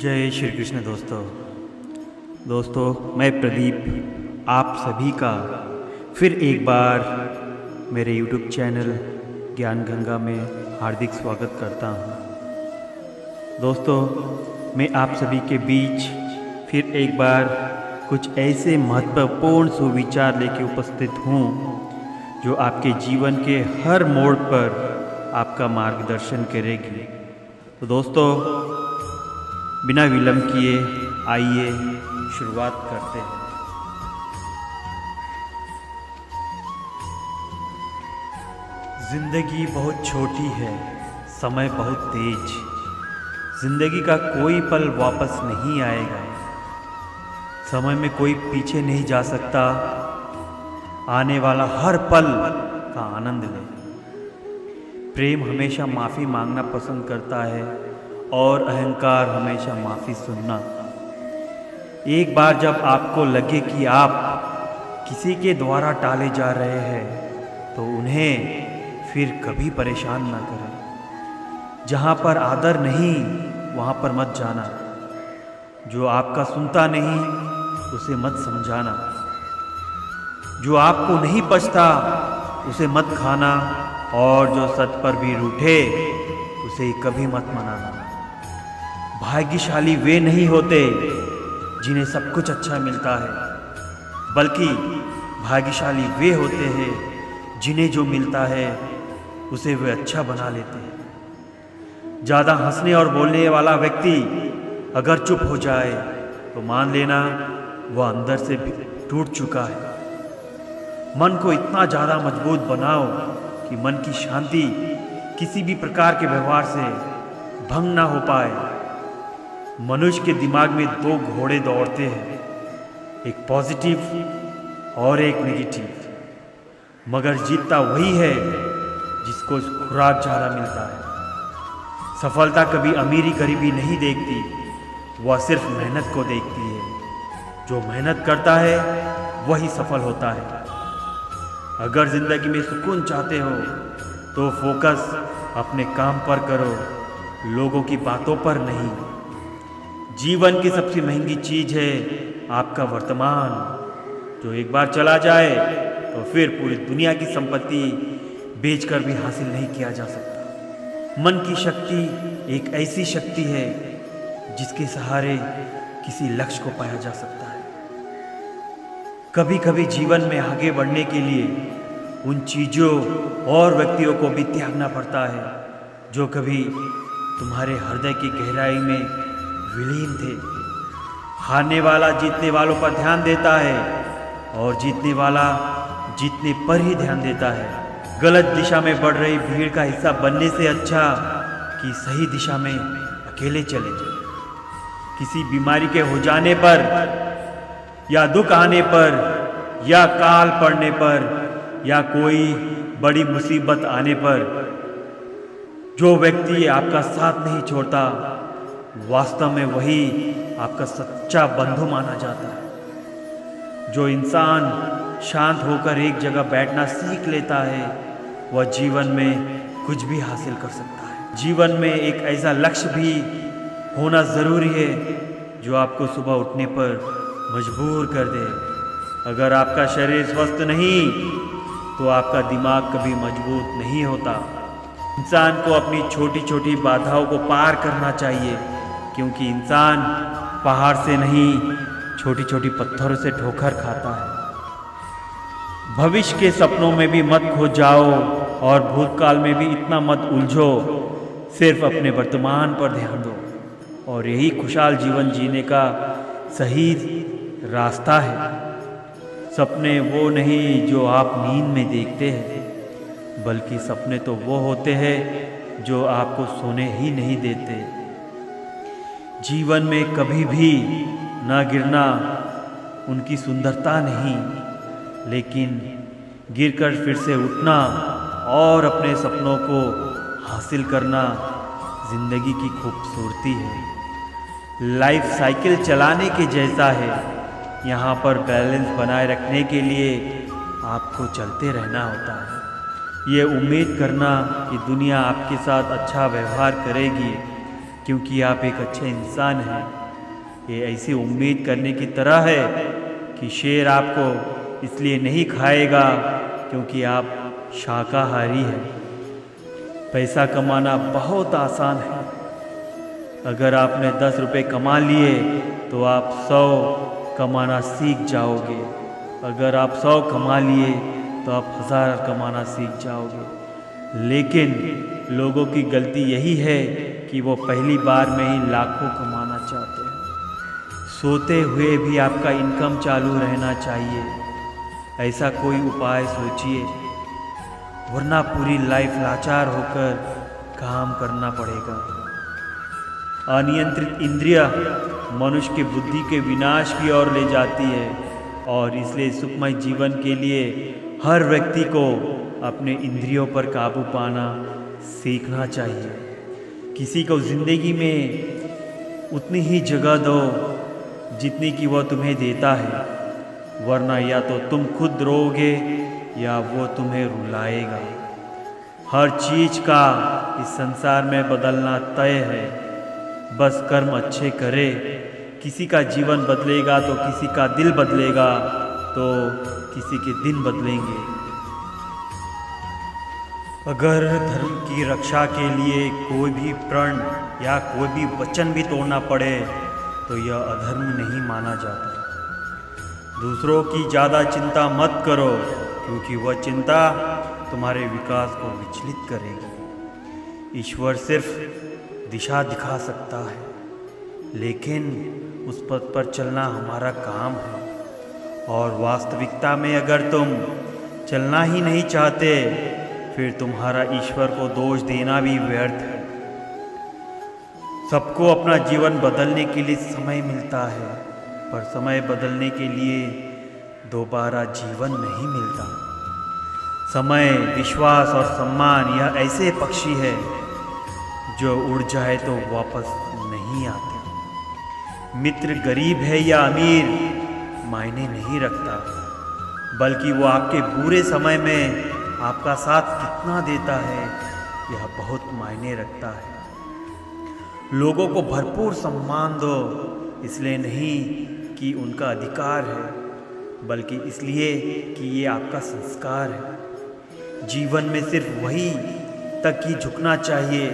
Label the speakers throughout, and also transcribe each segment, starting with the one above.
Speaker 1: जय श्री कृष्ण दोस्तों मैं प्रदीप आप सभी का फिर एक बार मेरे YouTube चैनल ज्ञान गंगा में हार्दिक स्वागत करता हूँ। दोस्तों मैं आप सभी के बीच फिर एक बार कुछ ऐसे महत्वपूर्ण सुविचार लेके उपस्थित हूँ जो आपके जीवन के हर मोड़ पर आपका मार्गदर्शन करेगी। तो दोस्तों बिना विलंब किए आइए शुरुआत करते हैं। जिंदगी बहुत छोटी है, समय बहुत तेज। जिंदगी का कोई पल वापस नहीं आएगा। समय में कोई पीछे नहीं जा सकता। आने वाला हर पल का आनंद ले। प्रेम हमेशा माफ़ी मांगना पसंद करता है और अहंकार हमेशा माफ़ी सुनना। एक बार जब आपको लगे कि आप किसी के द्वारा टाले जा रहे हैं तो उन्हें फिर कभी परेशान ना करें। जहाँ पर आदर नहीं वहाँ पर मत जाना। जो आपका सुनता नहीं उसे मत समझाना। जो आपको नहीं पचता उसे मत खाना और जो सच पर भी रूठे उसे कभी मत मनाना। भाग्यशाली वे नहीं होते जिन्हें सब कुछ अच्छा मिलता है, बल्कि भाग्यशाली वे होते हैं जिन्हें जो मिलता है उसे वे अच्छा बना लेते हैं। ज़्यादा हंसने और बोलने वाला व्यक्ति अगर चुप हो जाए तो मान लेना वह अंदर से भी टूट चुका है। मन को इतना ज़्यादा मजबूत बनाओ कि मन की शांति किसी भी प्रकार के व्यवहार से भंग ना हो पाए। मनुष्य के दिमाग में दो घोड़े दौड़ते हैं, एक पॉजिटिव और एक नेगेटिव। मगर जीतता वही है जिसको खुराक ज़्यादा मिलता है। सफलता कभी अमीरी गरीबी नहीं देखती, वह सिर्फ मेहनत को देखती है। जो मेहनत करता है वही सफल होता है। अगर जिंदगी में सुकून चाहते हो तो फोकस अपने काम पर करो, लोगों की बातों पर नहीं। जीवन की सबसे महंगी चीज है आपका वर्तमान, जो एक बार चला जाए तो फिर पूरी दुनिया की संपत्ति बेचकर भी हासिल नहीं किया जा सकता। मन की शक्ति एक ऐसी शक्ति है जिसके सहारे किसी लक्ष्य को पाया जा सकता है। कभी कभी जीवन में आगे बढ़ने के लिए उन चीज़ों और व्यक्तियों को भी त्यागना पड़ता है जो कभी तुम्हारे हृदय की गहराई में विलीन थे। हारने वाला जीतने वालों पर ध्यान देता है और जीतने वाला जीतने पर ही ध्यान देता है। गलत दिशा में बढ़ रही भीड़ का हिस्सा बनने से अच्छा कि सही दिशा में अकेले चले जाए। किसी बीमारी के हो जाने पर या दुख आने पर या काल पड़ने पर या कोई बड़ी मुसीबत आने पर जो व्यक्ति आपका साथ नहीं छोड़ता वास्तव में वही आपका सच्चा बंधु माना जाता है। जो इंसान शांत होकर एक जगह बैठना सीख लेता है वह जीवन में कुछ भी हासिल कर सकता है। जीवन में एक ऐसा लक्ष्य भी होना ज़रूरी है जो आपको सुबह उठने पर मजबूर कर दे। अगर आपका शरीर स्वस्थ नहीं तो आपका दिमाग कभी मजबूत नहीं होता। इंसान को अपनी छोटी छोटी बाधाओं को पार करना चाहिए, क्योंकि इंसान पहाड़ से नहीं छोटी छोटी पत्थरों से ठोकर खाता है। भविष्य के सपनों में भी मत खो जाओ और भूतकाल में भी इतना मत उलझो। सिर्फ अपने वर्तमान पर ध्यान दो और यही खुशहाल जीवन जीने का सही रास्ता है। सपने वो नहीं जो आप नींद में देखते हैं, बल्कि सपने तो वो होते हैं जो आपको सोने ही नहीं देते। जीवन में कभी भी ना गिरना उनकी सुंदरता नहीं, लेकिन गिरकर फिर से उठना और अपने सपनों को हासिल करना जिंदगी की खूबसूरती है। लाइफ साइकिल चलाने के जैसा है। यहाँ पर बैलेंस बनाए रखने के लिए आपको चलते रहना होता है। ये उम्मीद करना कि दुनिया आपके साथ अच्छा व्यवहार करेगी क्योंकि आप एक अच्छे इंसान हैं। ये ऐसी उम्मीद करने की तरह है कि शेर आपको इसलिए नहीं खाएगा क्योंकि आप शाकाहारी हैं। पैसा कमाना बहुत आसान है। अगर आपने 10 रुपये कमा लिए तो आप 100 कमाना सीख जाओगे। अगर आप 100 कमा लिए तो आप 1000 कमाना सीख जाओगे। लेकिन लोगों की गलती यही है कि वो पहली बार में ही लाखों कमाना चाहते हैं। सोते हुए भी आपका इनकम चालू रहना चाहिए। ऐसा कोई उपाय सोचिए, वरना पूरी लाइफ लाचार होकर काम करना पड़ेगा। अनियंत्रित इंद्रिय मनुष्य की बुद्धि के विनाश की ओर ले जाती है और इसलिए सुखमय जीवन के लिए हर व्यक्ति को अपने इंद्रियों पर काबू पाना सीखना चाहिए। किसी को ज़िंदगी में उतनी ही जगह दो जितनी कि वह तुम्हें देता है, वरना या तो तुम खुद रोओगे या वो तुम्हें रुलाएगा। हर चीज़ का इस संसार में बदलना तय है, बस कर्म अच्छे करे। किसी का जीवन बदलेगा तो किसी का दिल बदलेगा, तो किसी के दिन बदलेंगे। अगर धर्म की रक्षा के लिए कोई भी प्रण या कोई भी वचन भी तोड़ना पड़े तो यह अधर्म नहीं माना जाता। दूसरों की ज़्यादा चिंता मत करो, क्योंकि वह चिंता तुम्हारे विकास को विचलित करेगी। ईश्वर सिर्फ दिशा दिखा सकता है, लेकिन उस पथ पर चलना हमारा काम है। और वास्तविकता में अगर तुम चलना ही नहीं चाहते, फिर तुम्हारा ईश्वर को दोष देना भी व्यर्थ है। सबको अपना जीवन बदलने के लिए समय मिलता है, पर समय बदलने के लिए दोबारा जीवन नहीं मिलता। समय, विश्वास और सम्मान यह ऐसे पक्षी है जो उड़ जाए तो वापस नहीं आते। मित्र गरीब है या अमीर मायने नहीं रखता, बल्कि वो आपके बुरे समय में आपका साथ कितना देता है यह बहुत मायने रखता है। लोगों को भरपूर सम्मान दो, इसलिए नहीं कि उनका अधिकार है, बल्कि इसलिए कि ये आपका संस्कार है। जीवन में सिर्फ वही तक ही झुकना चाहिए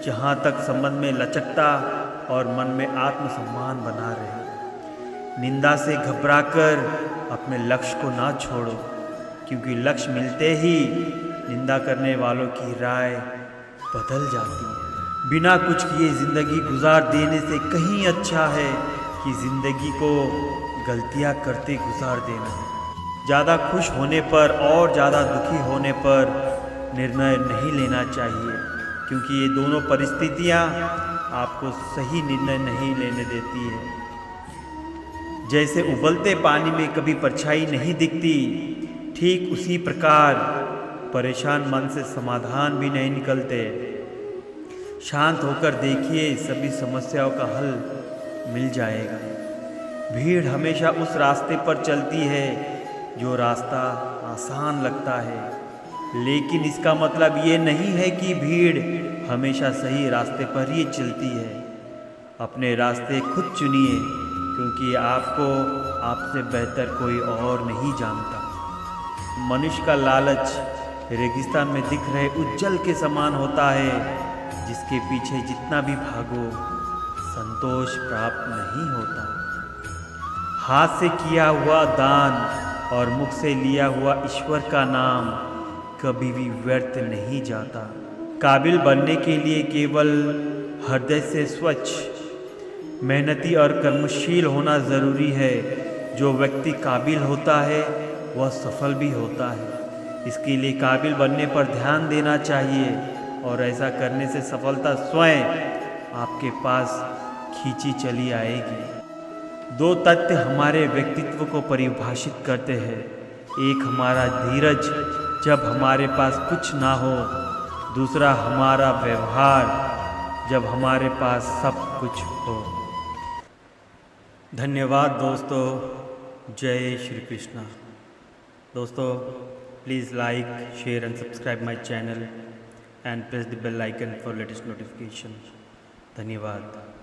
Speaker 1: जहाँ तक संबंध में लचकता और मन में आत्मसम्मान बना रहे। निंदा से घबराकर अपने लक्ष्य को ना छोड़ो, क्योंकि लक्ष्य मिलते ही निंदा करने वालों की राय बदल जाती है। बिना कुछ किए ज़िंदगी गुजार देने से कहीं अच्छा है कि ज़िंदगी को गलतियाँ करते गुजार देना। ज़्यादा खुश होने पर और ज़्यादा दुखी होने पर निर्णय नहीं लेना चाहिए, क्योंकि ये दोनों परिस्थितियाँ आपको सही निर्णय नहीं लेने देती है। जैसे उबलते पानी में कभी परछाई नहीं दिखती, ठीक उसी प्रकार परेशान मन से समाधान भी नहीं निकलते। शांत होकर देखिए, सभी समस्याओं का हल मिल जाएगा। भीड़ हमेशा उस रास्ते पर चलती है जो रास्ता आसान लगता है, लेकिन इसका मतलब ये नहीं है कि भीड़ हमेशा सही रास्ते पर ही चलती है। अपने रास्ते खुद चुनिए, क्योंकि आपको आपसे बेहतर कोई और नहीं जानता। मनुष्य का लालच रेगिस्तान में दिख रहे उज्जल के समान होता है, जिसके पीछे जितना भी भागो संतोष प्राप्त नहीं होता। हाथ से किया हुआ दान और मुख से लिया हुआ ईश्वर का नाम कभी भी व्यर्थ नहीं जाता। काबिल बनने के लिए केवल हृदय से स्वच्छ, मेहनती और कर्मशील होना ज़रूरी है। जो व्यक्ति काबिल होता है वह सफल भी होता है। इसके लिए काबिल बनने पर ध्यान देना चाहिए, और ऐसा करने से सफलता स्वयं आपके पास खींची चली आएगी। दो तथ्य हमारे व्यक्तित्व को परिभाषित करते हैं। एक हमारा धीरज जब हमारे पास कुछ ना हो, दूसरा हमारा व्यवहार जब हमारे पास सब कुछ हो। धन्यवाद दोस्तों। जय श्री कृष्णा। दोस्तों, please like, share and subscribe my channel and press the bell icon for latest notifications. धन्यवाद।